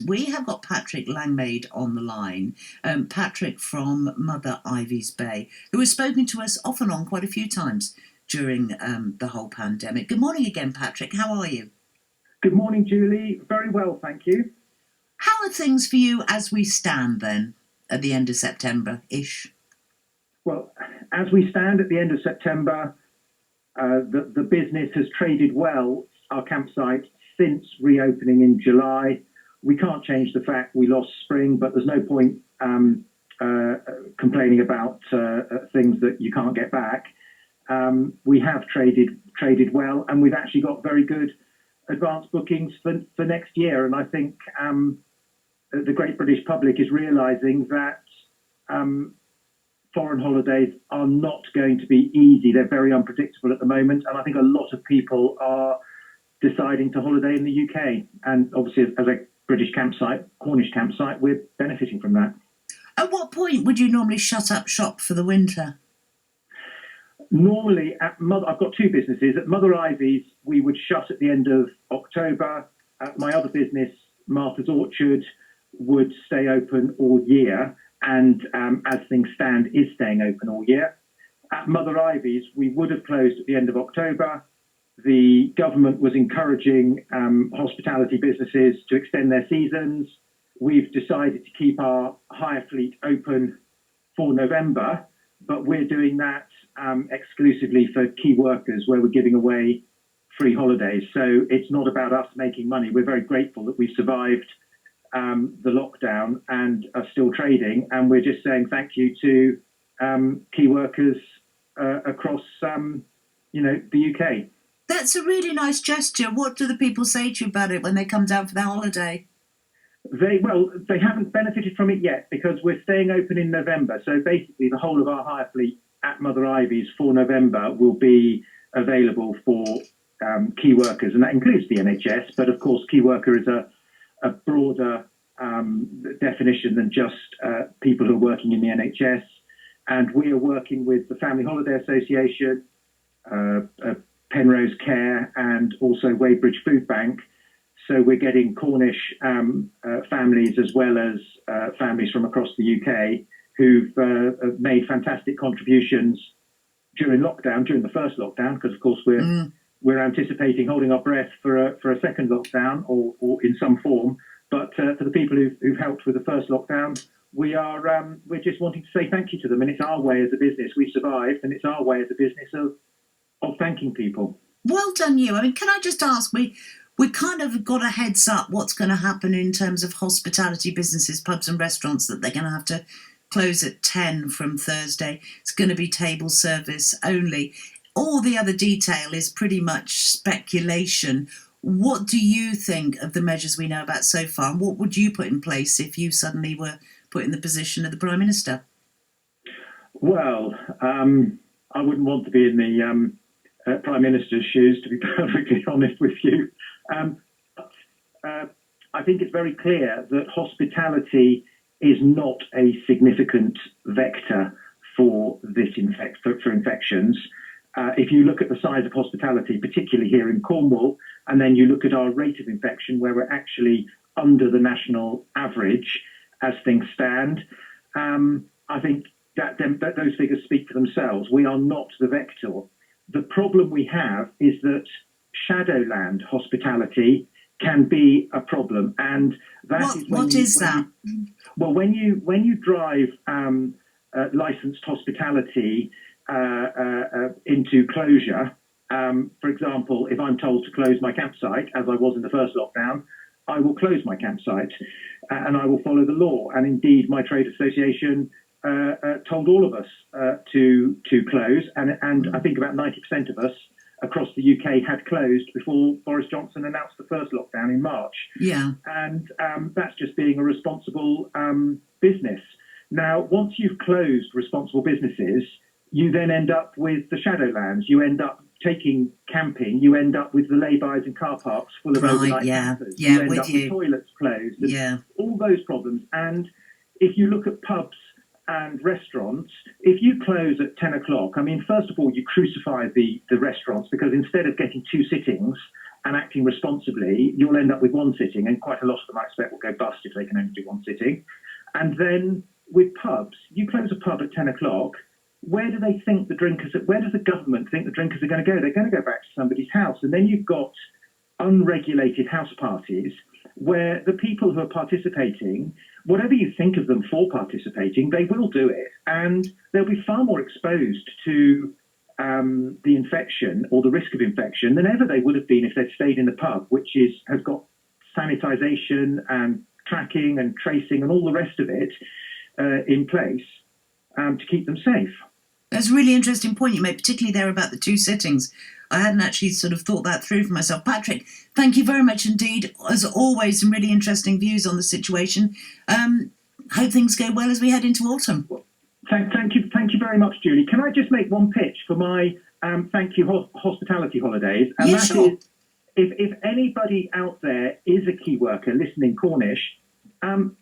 We have got Patrick Langmaid on the line, Patrick from Mother Ivy's Bay, who has spoken to us off and on quite a few times during the whole pandemic. Good morning again, Patrick. How are you? Good morning, Julie. Very well, thank you. How are things for you as we stand then at the end of September-ish? Well, as we stand at the end of September, the business has traded well, our campsite, since reopening in July. We can't change the fact we lost spring, but there's no point complaining about things that you can't get back. We have traded well, and we've actually got very good advanced bookings for next year. And I think the great British public is realising that foreign holidays are not going to be easy. They're very unpredictable at the moment, and I think a lot of people are deciding to holiday in the UK. And obviously, as a British campsite, Cornish campsite, we're benefiting from that. At what point would you normally shut up shop for the winter? Normally, I've got two businesses. At Mother Ivy's, we would shut at the end of October. My other business, Martha's Orchard, would stay open all year, and as things stand, is staying open all year. At Mother Ivy's, we would have closed at the end of October. The government was encouraging hospitality businesses to extend their seasons. We've decided to keep our hire fleet open for November, but we're doing that exclusively for key workers, where we're giving away free holidays. So it's not about us making money. We're very grateful that we've survived the lockdown and are still trading, and we're just saying thank you to key workers across the UK. That's a really nice gesture. What do the people say to you about it when they come down for their holiday? They haven't benefited from it yet, because we're staying open in November. So basically, the whole of our hire fleet at Mother Ivy's for November will be available for key workers, and that includes the NHS. But of course, key worker is a broader definition than just people who are working in the NHS. And we are working with the Family Holiday Association, Penrose Care, and also Weybridge Food Bank. So we're getting Cornish families, as well as families from across the UK, who've made fantastic contributions during the first lockdown, because of course we're anticipating holding our breath for a second lockdown or in some form. But for the people who've helped with the first lockdown, we're just wanting to say thank you to them. And it's our way as a business. We've survived, and it's our way as a business of thanking people. Well done, you. I mean, can I just ask, we kind of got a heads up what's going to happen in terms of hospitality businesses, pubs and restaurants, that they're going to have to close at 10 from Thursday. It's going to be table service only. All the other detail is pretty much speculation. What do you think of the measures we know about so far? And what would you put in place if you suddenly were put in the position of the Prime Minister? Well, I wouldn't want to be in the Prime Minister's shoes, to be perfectly honest with you. I think it's very clear that hospitality is not a significant vector for infections. If you look at the size of hospitality, particularly here in Cornwall, and then you look at our rate of infection, where we're actually under the national average as things stand, I think that those figures speak for themselves. We are not the vector. The problem we have is that shadowland hospitality can be a problem, and what is that? When you drive licensed hospitality into closure, for example, if I'm told to close my campsite, as I was in the first lockdown, I will close my campsite and I will follow the law. And indeed, my trade association told all of us to close, and I think about 90% of us across the UK had closed before Boris Johnson announced the first lockdown in March. Yeah. And that's just being a responsible business. Now, once you've closed responsible businesses, you then end up with the shadowlands. You end up taking camping. You end up with the laybys and car parks full of overnight campers. Yeah, you end up with toilets closed. Yeah. All those problems. And if you look at pubs and restaurants, if you close at 10 o'clock, I mean, first of all, you crucify the restaurants, because instead of getting two sittings, and acting responsibly, you'll end up with one sitting, and quite a lot of them I expect will go bust if they can only do one sitting. And then with pubs, you close a pub at 10 o'clock, where do they think the drinkers, where does the government think the drinkers are going to go? They're going to go back to somebody's house. And then you've got unregulated house parties where the people who are participating, whatever you think of them for participating, they will do it. And they'll be far more exposed to the infection or the risk of infection than ever they would have been if they'd stayed in the pub, which has got sanitisation and tracking and tracing and all the rest of it in place to keep them safe. That's a really interesting point you made, particularly there about the 2 sittings. I hadn't actually sort of thought that through for myself. Patrick, thank you very much indeed. As always, some really interesting views on the situation. Hope things go well as we head into autumn. Thank you very much, Julie. Can I just make one pitch for my thank you hospitality holidays? And yeah, that sure. is, if anybody out there is a key worker listening Cornish,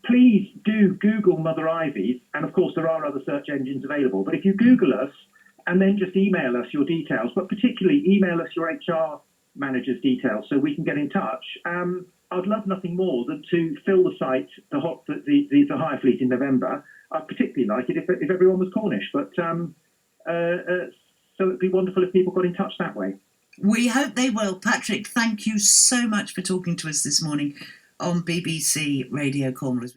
please do Google Mother Ivy's, and of course there are other search engines available. But if you Google us and then just email us your details, but particularly email us your HR manager's details so we can get in touch. I'd love nothing more than to fill the site, the hire fleet in November. I'd particularly like it if everyone was Cornish, but so it'd be wonderful if people got in touch that way. We hope they will. Patrick, thank you so much for talking to us this morning on BBC Radio Cornwall.